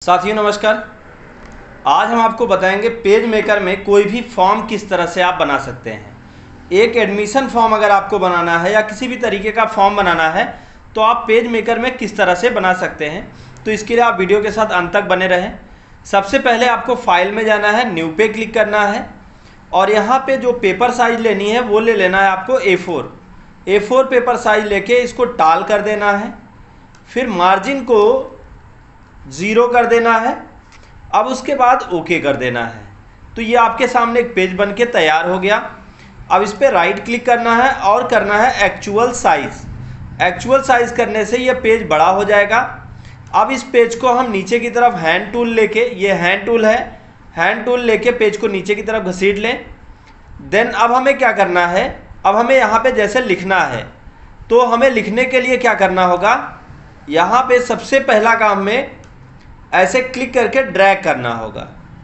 साथियों नमस्कार। आज हम आपको बताएंगे पेज मेकर में कोई भी फॉर्म किस तरह से आप बना सकते हैं। एक एडमिशन फॉर्म अगर आपको बनाना है या किसी भी तरीके का फॉर्म बनाना है तो आप पेज मेकर में किस तरह से बना सकते हैं। तो इसके लिए आप वीडियो के साथ अंत तक बने रहें। सबसे पहले आपको फाइल में जाना है, न्यू पे क्लिक करना है और यहाँ पे जो पेपर साइज लेनी है वो ले लेना है आपको A4 पेपर साइज लेके इसको टाल कर देना है। फिर मार्जिन को 0 कर देना है। अब उसके बाद ओके कर देना है। तो ये आपके सामने एक पेज बन के तैयार हो गया। अब इस पर राइट क्लिक करना है और करना है एक्चुअल साइज़। एक्चुअल साइज़ करने से ये पेज बड़ा हो जाएगा। अब इस पेज को हम नीचे की तरफ हैंड टूल लेके, ये हैंड टूल है, हैंड टूल लेके पेज को नीचे की तरफ घसीट लें। देन अब हमें क्या करना है, अब हमें यहाँ पे जैसे लिखना है तो हमें लिखने के लिए क्या करना होगा, यहाँ पे सबसे पहला काम में ऐसे क्लिक करके ड्रैग करना होगा।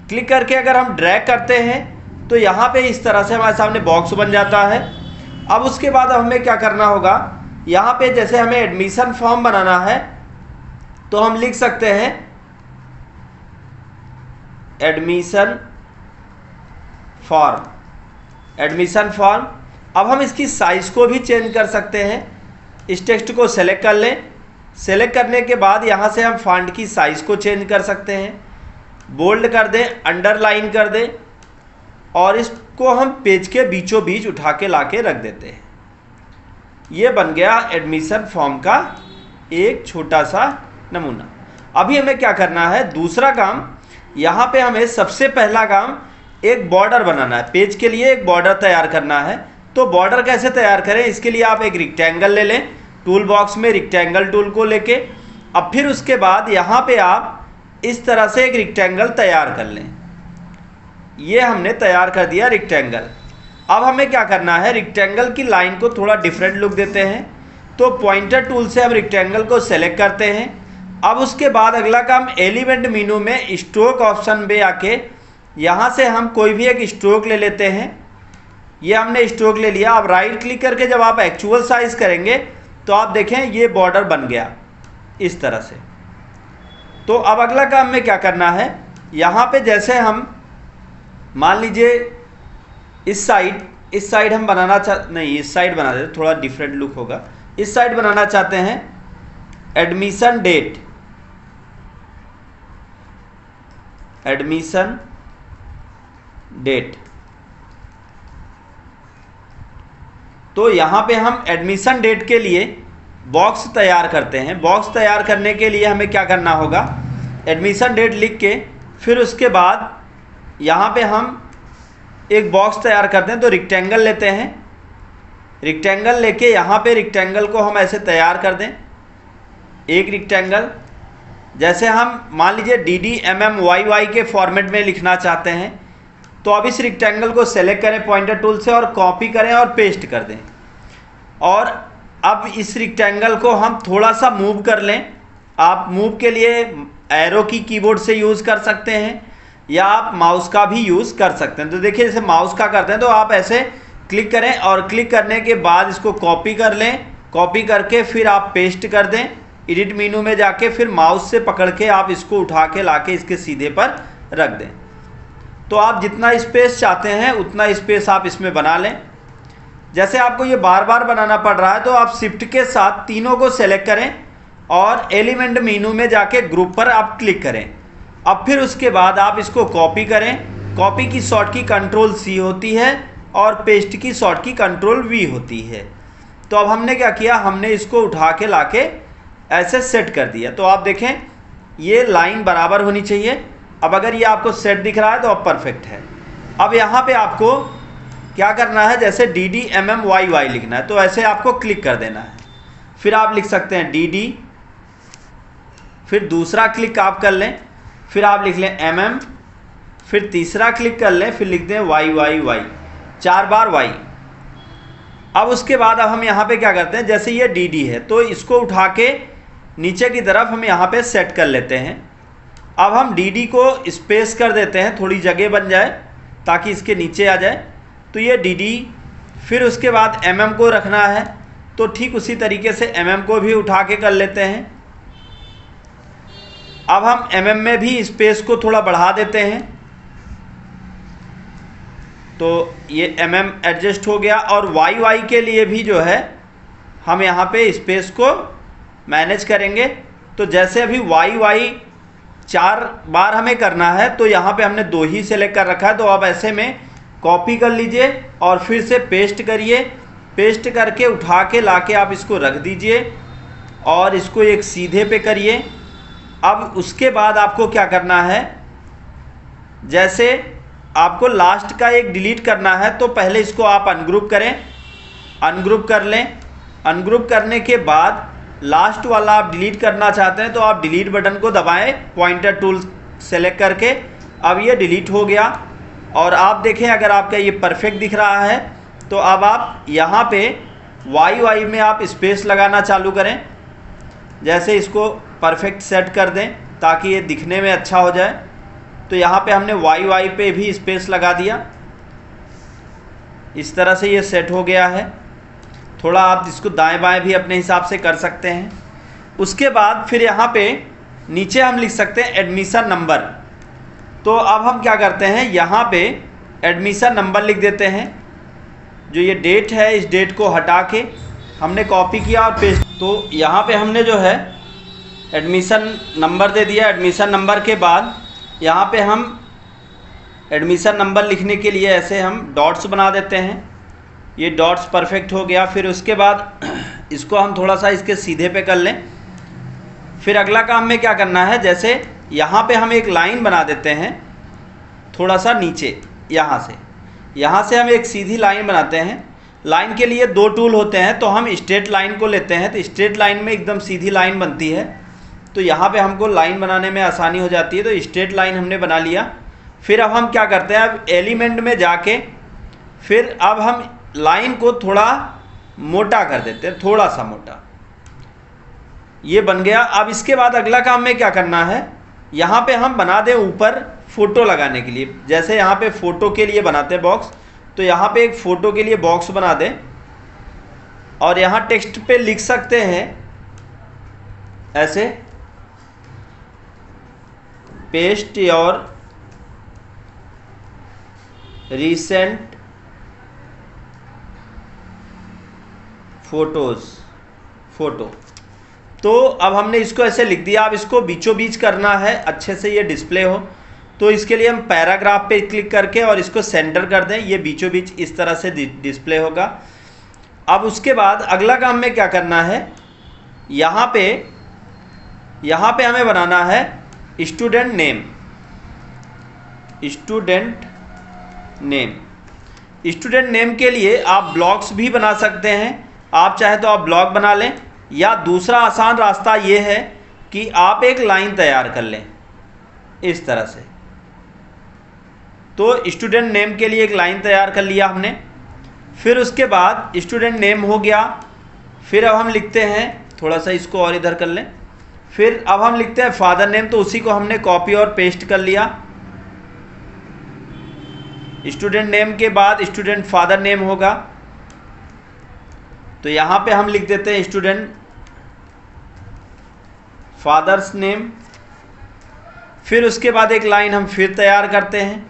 क्लिक करके अगर हम ड्रैग करते हैं तो यहाँ पे इस तरह से हमारे सामने बॉक्स बन जाता है। अब उसके बाद हमें क्या करना होगा, यहाँ पे जैसे हमें एडमिशन फॉर्म बनाना है तो हम लिख सकते हैं एडमिशन फॉर्म। अब हम इसकी साइज़ को भी चेंज कर सकते हैं। इस टेक्स्ट को सेलेक्ट कर लें। सेलेक्ट करने के बाद यहाँ से हम फॉन्ट की साइज़ को चेंज कर सकते हैं, बोल्ड कर दें, अंडरलाइन कर दें और इसको हम पेज के बीचों बीच उठा के ला के रख देते हैं। ये बन गया एडमिशन फॉर्म का एक छोटा सा नमूना। अभी हमें क्या करना है, दूसरा काम, यहाँ पे हमें सबसे पहला काम एक बॉर्डर बनाना है। पेज के लिए एक बॉर्डर तैयार करना है। तो बॉर्डर कैसे तैयार करें, इसके लिए आप एक रेक्टेंगल ले लें, टूल बॉक्स में रेक्टेंगल टूल को लेके अब फिर उसके बाद यहाँ पे आप इस तरह से एक रेक्टेंगल तैयार कर लें। ये हमने तैयार कर दिया रेक्टेंगल। अब हमें क्या करना है, रेक्टेंगल की लाइन को थोड़ा डिफरेंट लुक देते हैं। तो पॉइंटर टूल से हम रेक्टेंगल को सेलेक्ट करते हैं। अब उसके बाद अगला काम, एलिमेंट मेनू में स्ट्रोक ऑप्शन पे आके यहाँ से हम कोई भी एक स्ट्रोक ले लेते हैं। ये हमने स्ट्रोक ले लिया। अब राइट क्लिक करके जब आप एक्चुअल साइज करेंगे तो आप देखें ये बॉर्डर बन गया इस तरह से। तो अब अगला काम में क्या करना है, यहाँ पे जैसे हम मान लीजिए इस साइड हम बनाना नहीं, इस साइड बना देते, थोड़ा डिफरेंट लुक होगा। इस साइड बनाना चाहते हैं एडमिशन डेट। तो यहाँ पे हम एडमिशन डेट के लिए बॉक्स तैयार करते हैं। बॉक्स तैयार करने के लिए हमें क्या करना होगा, एडमिशन डेट लिख के फिर उसके बाद यहाँ पे हम एक बॉक्स तैयार करते हैं। तो रेक्टेंगल लेते हैं, रेक्टेंगल लेके यहाँ पे रेक्टेंगल को हम ऐसे तैयार कर दें। एक रेक्टेंगल जैसे हम मान लीजिए DD mm YY के फॉर्मेट में लिखना चाहते हैं तो अब इस रेक्टेंगल को सेलेक्ट करें पॉइंटर टूल से और कॉपी करें और पेस्ट कर दें। और अब इस रेक्टेंगल को हम थोड़ा सा मूव कर लें। आप मूव के लिए एरो की कीबोर्ड से यूज़ कर सकते हैं या आप माउस का भी यूज़ कर सकते हैं। तो देखिए जैसे माउस का करते हैं तो आप ऐसे क्लिक करें और क्लिक करने के बाद इसको कॉपी कर लें। कॉपी करके फिर आप पेस्ट कर दें। एडिट मेनू में जाके फिर माउस से पकड़ के आप इसको उठा के ला के इसके सीधे पर रख दें। तो आप जितना स्पेस चाहते हैं उतना स्पेस आप इसमें बना लें। जैसे आपको ये बार बार बनाना पड़ रहा है तो आप शिफ्ट के साथ तीनों को सेलेक्ट करें और एलिमेंट मेनू में जाके ग्रुप पर आप क्लिक करें। अब फिर उसके बाद आप इसको कॉपी करें। कॉपी की शॉर्ट की Ctrl+C होती है और पेस्ट की शॉर्ट की Ctrl+V होती है। तो अब हमने क्या किया, हमने इसको उठा के ला के ऐसे सेट कर दिया। तो आप देखें ये लाइन बराबर होनी चाहिए। अब अगर ये आपको सेट दिख रहा है तो अब परफेक्ट है। अब यहाँ पे आपको क्या करना है, जैसे DD mm YY लिखना है तो ऐसे आपको क्लिक कर देना है। फिर आप लिख सकते हैं DD, फिर दूसरा क्लिक आप कर लें, फिर आप लिख लें mm, फिर तीसरा क्लिक कर लें, फिर लिख दें YYY, 4 बार Y। अब उसके बाद अब हम यहाँ पे क्या करते हैं, जैसे ये DD है तो इसको उठा के नीचे की तरफ हम यहाँ पे सेट कर लेते हैं। अब हम DD को स्पेस कर देते हैं, थोड़ी जगह बन जाए ताकि इसके नीचे आ जाए। तो ये DD, फिर उसके बाद mm को रखना है तो ठीक उसी तरीके से mm को भी उठा के कर लेते हैं। अब हम mm में भी स्पेस को थोड़ा बढ़ा देते हैं, तो ये mm एडजस्ट हो गया। और yy के लिए भी जो है हम यहाँ पे स्पेस को मैनेज करेंगे। तो जैसे अभी yy 4 बार हमें करना है, तो यहाँ पे हमने 2 ही सेलेक्ट कर रखा है। तो अब ऐसे में कॉपी कर लीजिए और फिर से पेस्ट करिए। पेस्ट करके उठा के लाके आप इसको रख दीजिए और इसको एक सीधे पे करिए। अब उसके बाद आपको क्या करना है, जैसे आपको लास्ट का एक डिलीट करना है, तो पहले इसको आप अनग्रुप करें, अनग्रुप कर लें। अनग्रुप करने के बाद लास्ट वाला आप डिलीट करना चाहते हैं तो आप डिलीट बटन को दबाएं, पॉइंटर टूल सेलेक्ट करके। अब ये डिलीट हो गया और आप देखें अगर आपका ये परफेक्ट दिख रहा है, तो अब आप यहाँ पे yy में आप स्पेस लगाना चालू करें। जैसे इसको परफेक्ट सेट कर दें ताकि ये दिखने में अच्छा हो जाए। तो यहाँ पे हमने yy पे भी स्पेस लगा दिया। इस तरह से ये सेट हो गया है। थोड़ा आप इसको दाएं बाएं भी अपने हिसाब से कर सकते हैं। उसके बाद फिर यहाँ पे नीचे हम लिख सकते हैं एडमिशन नंबर। तो अब हम क्या करते हैं, यहाँ पे एडमिशन नंबर लिख देते हैं। जो ये डेट है, इस डेट को हटा के हमने कॉपी किया और पेस्ट। तो यहाँ पे हमने जो है एडमिशन नंबर दे दिया। एडमिशन नंबर के बाद यहाँ पे हम एडमिशन नंबर लिखने के लिए ऐसे हम डॉट्स बना देते हैं। ये डॉट्स परफेक्ट हो गया। फिर उसके बाद इसको हम थोड़ा सा इसके सीधे पे कर लें। फिर अगला काम में क्या करना है, जैसे यहाँ पे हम एक लाइन बना देते हैं थोड़ा सा नीचे। यहाँ से हम एक सीधी लाइन बनाते हैं। लाइन के लिए 2 टूल होते हैं, तो हम स्ट्रेट लाइन को लेते हैं। तो स्ट्रेट लाइन में एकदम सीधी लाइन बनती है, तो यहाँ पे हमको लाइन बनाने में आसानी हो जाती है। तो स्ट्रेट लाइन हमने बना लिया। फिर अब हम क्या करते हैं, अब एलिमेंट में जाके फिर अब हम लाइन को थोड़ा मोटा कर देते हैं, थोड़ा सा मोटा। ये बन गया। अब इसके बाद अगला काम में क्या करना है, यहाँ पे हम बना दें ऊपर फ़ोटो लगाने के लिए। जैसे यहाँ पे फ़ोटो के लिए बनाते हैं बॉक्स, तो यहाँ पे एक फ़ोटो के लिए बॉक्स बना दें और यहाँ टेक्स्ट पे लिख सकते हैं ऐसे, पेस्ट योर रीसेंट फोटो। तो अब हमने इसको ऐसे लिख दिया। अब इसको बीचों बीच करना है, अच्छे से ये डिस्प्ले हो। तो इसके लिए हम पैराग्राफ पे क्लिक करके और इसको सेंटर कर दें। ये बीचों बीच इस तरह से डिस्प्ले होगा। अब उसके बाद अगला काम में क्या करना है, यहाँ पे हमें बनाना है स्टूडेंट नेम। स्टूडेंट नेम के लिए आप ब्लॉक्स भी बना सकते हैं। आप चाहे तो आप ब्लॉक बना लें, या दूसरा आसान रास्ता ये है कि आप एक लाइन तैयार कर लें इस तरह से। तो स्टूडेंट नेम के लिए एक लाइन तैयार कर लिया हमने। फिर उसके बाद स्टूडेंट नेम हो गया। फिर अब हम लिखते हैं, थोड़ा सा इसको और इधर कर लें। फिर अब हम लिखते हैं फादर नेम, तो उसी को हमने कॉपी और पेस्ट कर लिया। स्टूडेंट नेम के बाद स्टूडेंट फादर नेम होगा, तो यहाँ पे हम लिख देते हैं स्टूडेंट फादर्स नेम। फिर उसके बाद एक लाइन हम फिर तैयार करते हैं।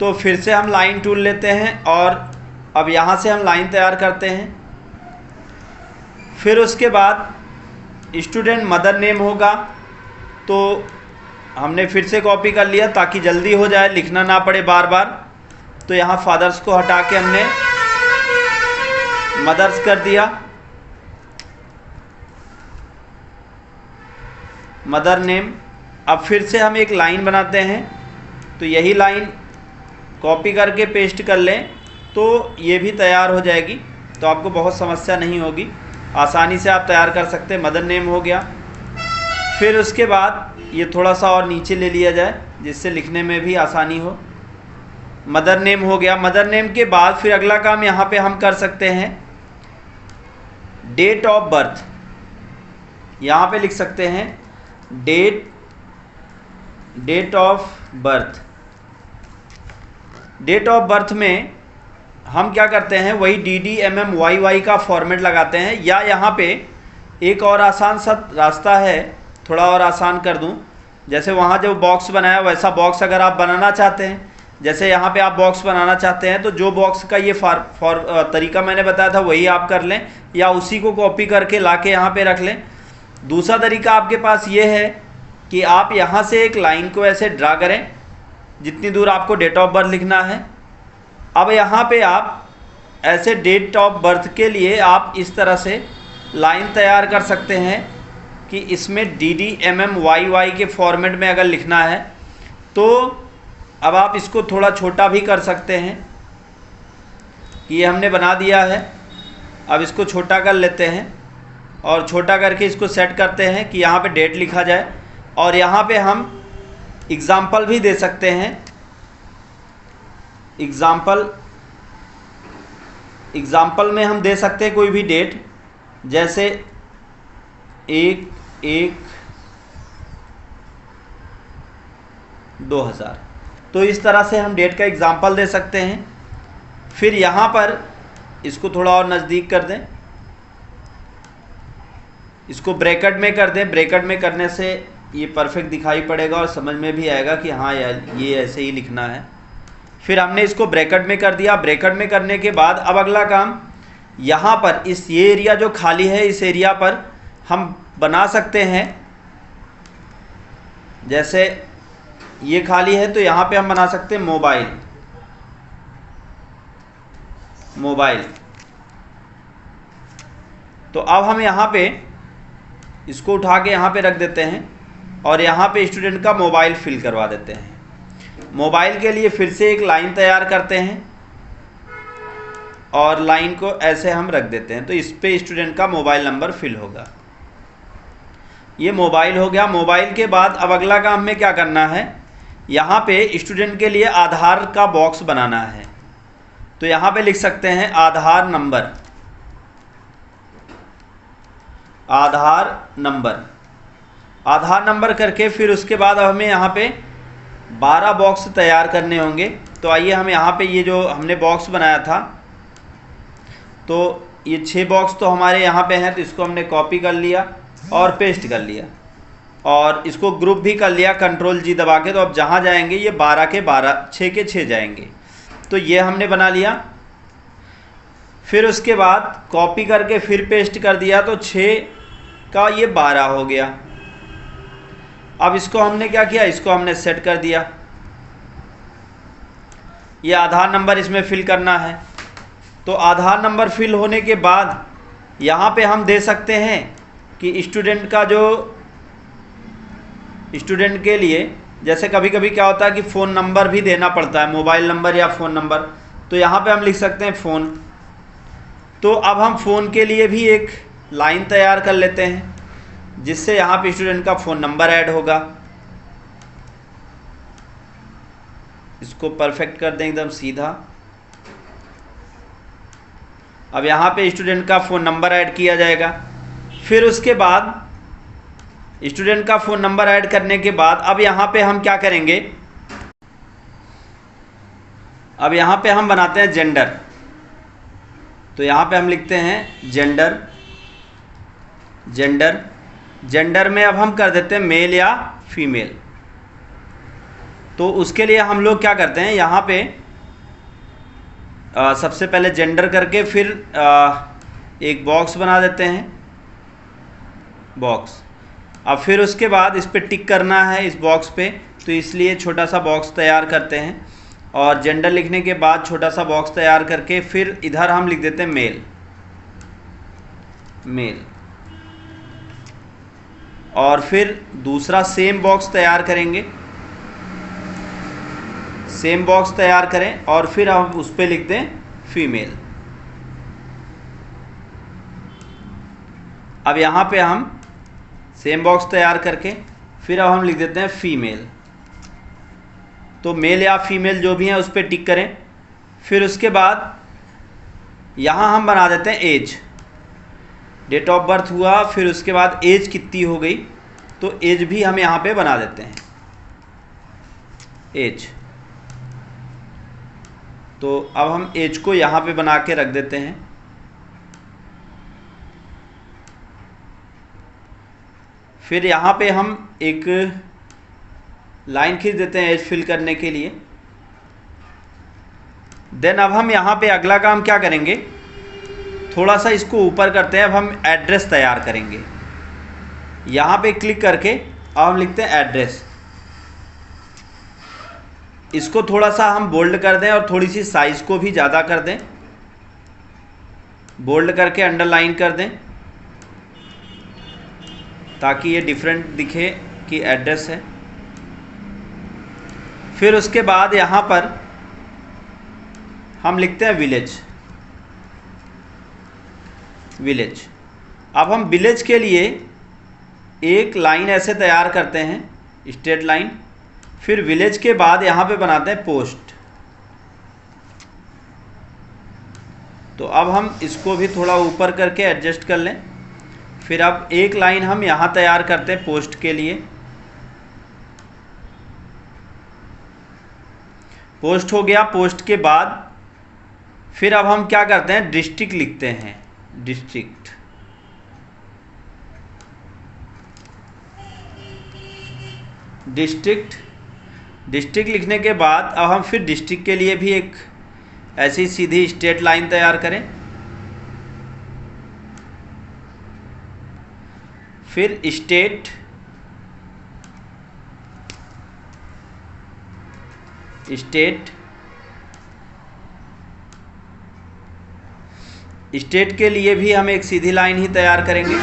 तो फिर से हम लाइन टूल लेते हैं और अब यहाँ से हम लाइन तैयार करते हैं। फिर उसके बाद स्टूडेंट मदर नेम होगा, तो हमने फिर से कॉपी कर लिया ताकि जल्दी हो जाए, लिखना ना पड़े बार बार। तो यहाँ फादर्स को हटा के हमने मदर्स कर दिया, मदर नेम। अब फिर से हम एक लाइन बनाते हैं, तो यही लाइन कॉपी करके पेस्ट कर लें तो ये भी तैयार हो जाएगी। तो आपको बहुत समस्या नहीं होगी, आसानी से आप तैयार कर सकते हैं। मदर नेम हो गया। फिर उसके बाद ये थोड़ा सा और नीचे ले लिया जाए जिससे लिखने में भी आसानी हो। मदर नेम हो गया। मदर नेम के बाद फिर अगला काम यहाँ पे हम कर सकते हैं डेट ऑफ बर्थ। यहाँ पे लिख सकते हैं date of birth. Date of birth में हम क्या करते हैं, वही DDMMYY का फॉर्मेट लगाते हैं। या यहाँ पे एक और आसान सा रास्ता है, थोड़ा और आसान कर दूं, जैसे वहाँ जो बॉक्स बनाया वैसा बॉक्स अगर आप बनाना चाहते हैं, जैसे यहाँ पे आप बॉक्स बनाना चाहते हैं, तो जो बॉक्स का ये तरीका मैंने बताया था वही आप कर लें, या उसी को कॉपी करके ला के यहाँ पर रख लें। दूसरा तरीका आपके पास ये है कि आप यहाँ से एक लाइन को ऐसे ड्रा करें जितनी दूर आपको डेट ऑफ बर्थ लिखना है। अब यहाँ पे आप ऐसे डेट ऑफ बर्थ के लिए आप इस तरह से लाइन तैयार कर सकते हैं कि इसमें DDMMYY के फॉर्मेट में अगर लिखना है तो अब आप इसको थोड़ा छोटा भी कर सकते हैं कि ये हमने बना दिया है। अब इसको छोटा कर लेते हैं और छोटा करके इसको सेट करते हैं कि यहाँ पे डेट लिखा जाए, और यहाँ पे हम एग्ज़ाम्पल भी दे सकते हैं। एग्ज़ाम्पल में हम दे सकते हैं कोई भी डेट, जैसे 1/1/2000। तो इस तरह से हम डेट का एग्ज़ाम्पल दे सकते हैं। फिर यहाँ पर इसको थोड़ा और नज़दीक कर दें, इसको ब्रैकेट में कर दें। ब्रैकेट में करने से ये परफेक्ट दिखाई पड़ेगा और समझ में भी आएगा कि हाँ यार ये ऐसे ही लिखना है। फिर हमने इसको ब्रैकेट में कर दिया। ब्रैकेट में करने के बाद अब अगला काम, यहाँ पर ये एरिया जो खाली है, इस एरिया पर हम बना सकते हैं, जैसे ये खाली है तो यहाँ पे हम बना सकते हैं मोबाइल। तो अब हम यहाँ पे इसको उठा के यहाँ पे रख देते हैं और यहाँ पे स्टूडेंट का मोबाइल फिल करवा देते हैं। मोबाइल के लिए फिर से एक लाइन तैयार करते हैं और लाइन को ऐसे हम रख देते हैं, तो इस पे स्टूडेंट का मोबाइल नंबर फिल होगा। ये मोबाइल हो गया। मोबाइल के बाद अब अगला काम में क्या करना है, यहाँ पे स्टूडेंट के लिए आधार का बॉक्स बनाना है। तो यहाँ पे लिख सकते हैं आधार नंबर करके फिर उसके बाद अब हमें यहाँ पे 12 बॉक्स तैयार करने होंगे। तो आइए हम यहाँ पे ये जो हमने बॉक्स बनाया था, तो ये 6 बॉक्स तो हमारे यहाँ पे हैं, तो इसको हमने कॉपी कर लिया और पेस्ट कर लिया और इसको ग्रुप भी कर लिया Ctrl+G दबा के। तो अब जहाँ जाएंगे ये 12 के 12, 6 के 6 जाएंगे। तो ये हमने बना लिया। फिर उसके बाद कॉपी करके फिर पेस्ट कर दिया, तो 6 का ये 12 हो गया। अब इसको हमने क्या किया, इसको हमने सेट कर दिया। ये आधार नंबर इसमें फिल करना है। तो आधार नंबर फिल होने के बाद यहाँ पे हम दे सकते हैं कि स्टूडेंट के लिए, जैसे कभी कभी क्या होता है कि फ़ोन नंबर भी देना पड़ता है, मोबाइल नंबर या फ़ोन नंबर, तो यहाँ पे हम लिख सकते हैं फ़ोन। तो अब हम फ़ोन के लिए भी एक लाइन तैयार कर लेते हैं जिससे यहाँ पे स्टूडेंट का फ़ोन नंबर ऐड होगा। इसको परफेक्ट कर दें एकदम सीधा। अब यहाँ पे स्टूडेंट का फ़ोन नंबर ऐड किया जाएगा। फिर उसके बाद स्टूडेंट का फ़ोन नंबर ऐड करने के बाद अब यहाँ पे हम क्या करेंगे, अब यहाँ पे हम बनाते हैं जेंडर। तो यहाँ पे हम लिखते हैं जेंडर में अब हम कर देते हैं मेल या फीमेल। तो उसके लिए हम लोग क्या करते हैं, यहाँ पे सबसे पहले जेंडर करके फिर एक बॉक्स बना देते हैं, बॉक्स। अब फिर उसके बाद इस पे टिक करना है इस बॉक्स पे, तो इसलिए छोटा सा बॉक्स तैयार करते हैं और जेंडर लिखने के बाद छोटा सा बॉक्स तैयार करके फिर इधर हम लिख देते हैं मेल। और फिर दूसरा सेम बॉक्स तैयार करेंगे, सेम बॉक्स तैयार करें और फिर हम उस पर लिख दें फीमेल। अब यहाँ पे हम सेम बॉक्स तैयार करके फिर अब हम लिख देते हैं फीमेल। तो मेल या फीमेल जो भी है उस पर टिक करें। फिर उसके बाद यहाँ हम बना देते हैं एज, डेट ऑफ बर्थ हुआ, फिर उसके बाद एज कितनी हो गई, तो एज भी हम यहाँ पे बना देते हैं एज। तो अब हम एज को यहाँ पे बना के रख देते हैं। फिर यहाँ पे हम एक लाइन खींच देते हैं एज फिल करने के लिए। देन अब हम यहाँ पे अगला काम क्या करेंगे, थोड़ा सा इसको ऊपर करते हैं। अब हम एड्रेस तैयार करेंगे। यहाँ पे क्लिक करके अब हम लिखते हैं एड्रेस। इसको थोड़ा सा हम बोल्ड कर दें और थोड़ी सी साइज़ को भी ज़्यादा कर दें, बोल्ड करके अंडरलाइन कर दें ताकि ये डिफरेंट दिखे कि एड्रेस है। फिर उसके बाद यहाँ पर हम लिखते हैं विलेज। विलेज, अब हम विलेज के लिए एक लाइन ऐसे तैयार करते हैं, स्ट्रेट लाइन। फिर विलेज के बाद यहाँ पे बनाते हैं पोस्ट। तो अब हम इसको भी थोड़ा ऊपर करके एडजस्ट कर लें। फिर अब एक लाइन हम यहाँ तैयार करते हैं पोस्ट के लिए। पोस्ट हो गया। पोस्ट के बाद फिर अब हम क्या करते हैं, डिस्ट्रिक्ट लिखते हैं। डिस्ट्रिक्ट, डिस्ट्रिक्ट, डिस्ट्रिक्ट लिखने के बाद अब हम फिर डिस्ट्रिक्ट के लिए भी एक ऐसी सीधी स्ट्रेट लाइन तैयार करें। फिर स्टेट, स्टेट, स्टेट के लिए भी हम एक सीधी लाइन ही तैयार करेंगे।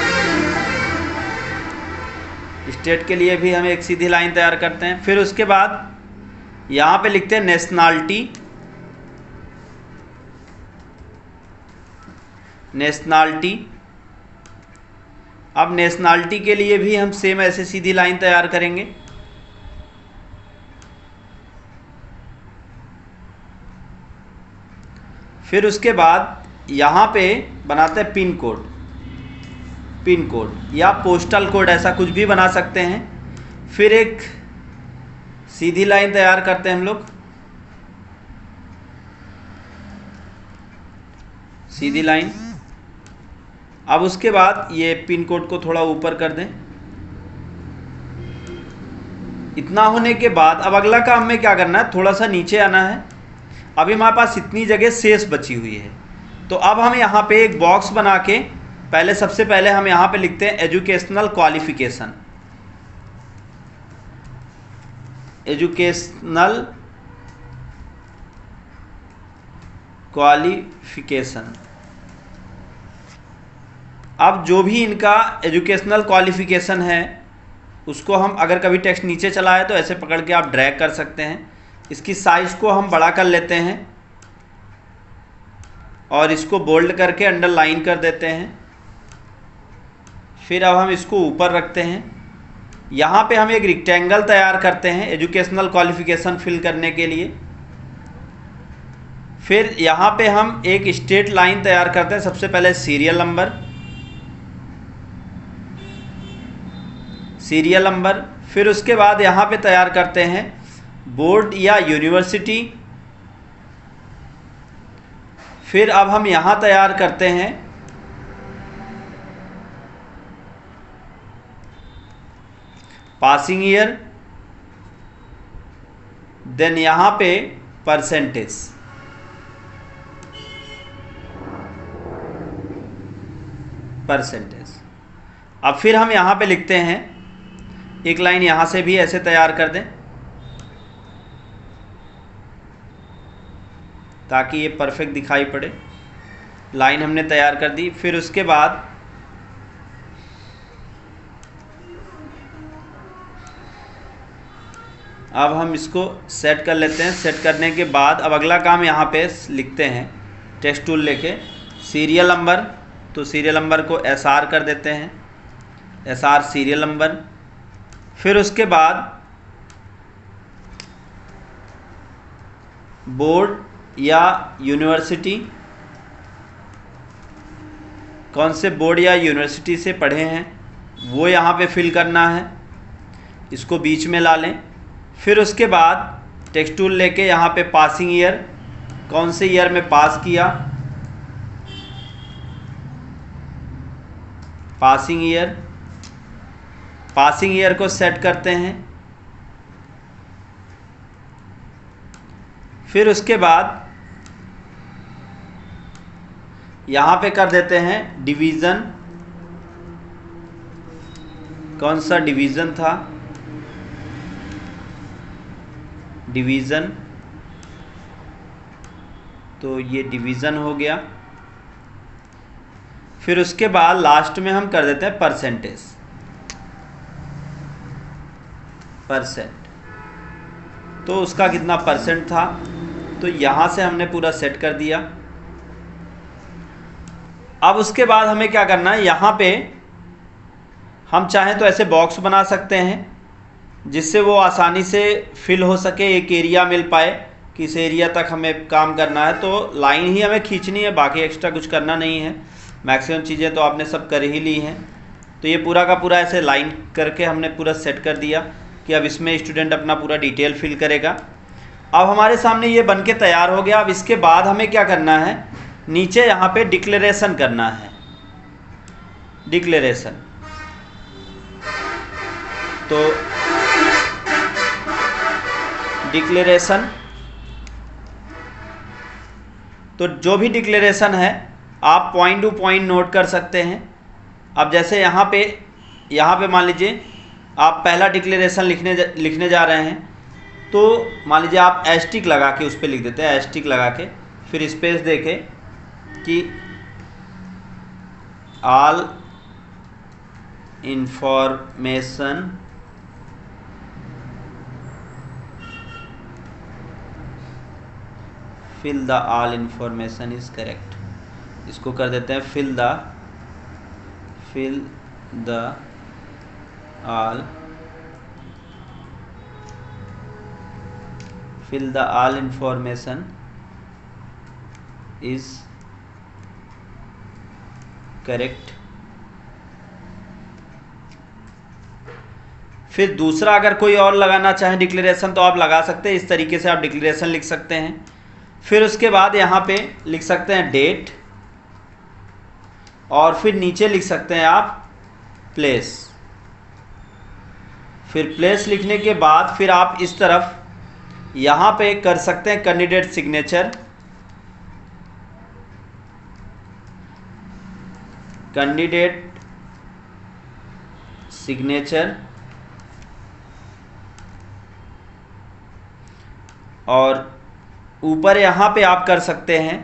स्टेट के लिए भी हम एक सीधी लाइन तैयार करते हैं। फिर उसके बाद यहाँ पे लिखते हैं नेशनैलिटी। नेशनैलिटी, अब नेशनैलिटी के लिए भी हम सेम ऐसे सीधी लाइन तैयार करेंगे। फिर उसके बाद यहाँ पे बनाते हैं पिन कोड। पिन कोड या पोस्टल कोड, ऐसा कुछ भी बना सकते हैं। फिर एक सीधी लाइन तैयार करते हैं हम लोग, सीधी लाइन। अब उसके बाद ये पिन कोड को थोड़ा ऊपर कर दें। इतना होने के बाद अब अगला काम में क्या करना है, थोड़ा सा नीचे आना है। अभी हमारे पास इतनी जगह शेष बची हुई है, तो अब हम यहाँ पे एक बॉक्स बना के पहले सबसे पहले हम यहाँ पे लिखते हैं एजुकेशनल क्वालिफिकेशन। Educational qualification. अब जो भी इनका एजुकेशनल क्वालिफिकेशन है उसको हम अगर कभी टेक्स्ट नीचे चला है तो ऐसे पकड़ के आप ड्रैग कर सकते हैं। इसकी साइज़ को हम बड़ा कर लेते हैं और इसको बोल्ड करके अंडरलाइन कर देते हैं। फिर अब हम इसको ऊपर रखते हैं। यहाँ पे हम एक रेक्टेंगल तैयार करते हैं एजुकेशनल क्वालिफिकेशन फिल करने के लिए। फिर यहाँ पे हम एक स्ट्रेट लाइन तैयार करते हैं। सबसे पहले सीरियल नंबर, सीरियल नंबर। फिर उसके बाद यहाँ पे तैयार करते हैं बोर्ड या यूनिवर्सिटी। फिर अब हम यहाँ तैयार करते हैं पासिंग ईयर। देन यहाँ पे परसेंटेज। परसेंटेज। अब फिर हम यहाँ पे लिखते हैं एक लाइन, यहाँ से भी ऐसे तैयार कर दें ताकि ये परफेक्ट दिखाई पड़े। लाइन हमने तैयार कर दी। फिर उसके बाद अब हम इसको सेट कर लेते हैं। सेट करने के बाद अब अगला काम यहाँ पे लिखते हैं टेक्स्ट टूल लेके सीरियल नंबर। तो सीरियल नंबर को SR कर देते हैं, SR सीरियल नंबर। फिर उसके बाद बोर्ड या यूनिवर्सिटी, कौन से बोर्ड या यूनिवर्सिटी से पढ़े हैं वो यहाँ पे फिल करना है, इसको बीच में ला लें। फिर उसके बाद टेक्स्ट टूल लेके यहाँ पे पासिंग ईयर, कौन से ईयर में पास किया, पासिंग ईयर। पासिंग ईयर को सेट करते हैं। फिर उसके बाद यहाँ पे कर देते हैं डिवीज़न। कौन सा डिवीज़न था? डिवीज़न, तो ये डिवीज़न हो गया। फिर उसके बाद लास्ट में हम कर देते हैं परसेंटेज, परसेंट। तो उसका कितना परसेंट था, तो यहाँ से हमने पूरा सेट कर दिया। अब उसके बाद हमें क्या करना है, यहाँ पे हम चाहें तो ऐसे बॉक्स बना सकते हैं जिससे वो आसानी से फिल हो सके, एक एरिया मिल पाए कि इस एरिया तक हमें काम करना है। तो लाइन ही हमें खींचनी है, बाकी एक्स्ट्रा कुछ करना नहीं है। मैक्सिमम चीज़ें तो आपने सब कर ही ली हैं। तो ये पूरा का पूरा ऐसे लाइन करके हमने पूरा सेट कर दिया कि अब इसमें स्टूडेंट अपना पूरा डिटेल फिल करेगा। अब हमारे सामने ये बन के तैयार हो गया। अब इसके बाद हमें क्या करना है, नीचे यहाँ पे डिक्लेरेशन करना है, डिक्लेरेशन। तो डिक्लेरेशन, तो जो भी डिक्लेरेशन है आप पॉइंट टू पॉइंट नोट कर सकते हैं। अब जैसे यहाँ पे मान लीजिए आप पहला डिक्लेरेशन लिखने जा रहे हैं, तो मान लीजिए आप एस्टिक लगा के उस पर लिख देते हैं, एस्टिक लगा के फिर स्पेस दे के कि all information fill the all information is correct. इसको कर देते हैं fill the all information is correct. फिर दूसरा अगर कोई और लगाना चाहे डिक्लेरेशन तो आप लगा सकते हैं, इस तरीके से आप डिक्लेरेशन लिख सकते हैं। फिर उसके बाद यहाँ पे लिख सकते हैं डेट, और फिर नीचे लिख सकते हैं आप प्लेस। फिर प्लेस लिखने के बाद फिर आप इस तरफ यहाँ पे कर सकते हैं कैंडिडेट सिग्नेचर, कैंडिडेट सिग्नेचर, और ऊपर यहाँ पे आप कर सकते हैं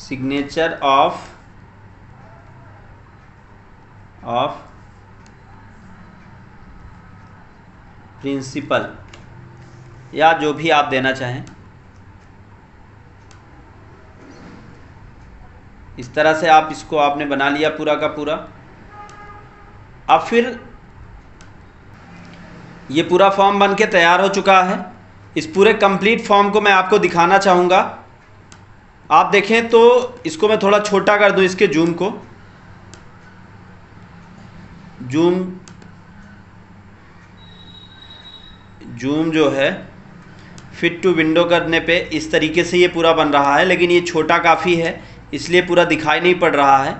सिग्नेचर ऑफ प्रिंसिपल, या जो भी आप देना चाहें। इस तरह से आप इसको आपने बना लिया पूरा का पूरा। अब फिर ये पूरा फॉर्म बन के तैयार हो चुका है। इस पूरे कंप्लीट फॉर्म को मैं आपको दिखाना चाहूँगा। आप देखें तो इसको मैं थोड़ा छोटा कर दूं, इसके जूम को, जूम जो है फिट टू विंडो करने पे इस तरीके से ये पूरा बन रहा है, लेकिन ये छोटा काफ़ी है इसलिए पूरा दिखाई नहीं पड़ रहा है।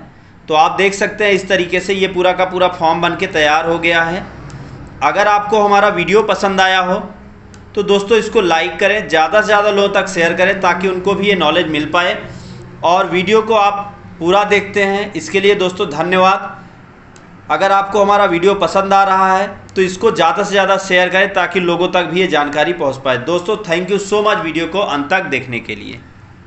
तो आप देख सकते हैं इस तरीके से ये पूरा का पूरा फॉर्म बन के तैयार हो गया है। अगर आपको हमारा वीडियो पसंद आया हो तो दोस्तों इसको लाइक करें, ज़्यादा से ज़्यादा लोगों तक शेयर करें ताकि उनको भी ये नॉलेज मिल पाए, और वीडियो को आप पूरा देखते हैं इसके लिए दोस्तों धन्यवाद। अगर आपको हमारा वीडियो पसंद आ रहा है तो इसको ज़्यादा से ज़्यादा शेयर करें ताकि लोगों तक भी ये जानकारी पहुंच पाए। दोस्तों thank you so much video को अंत तक देखने के लिए।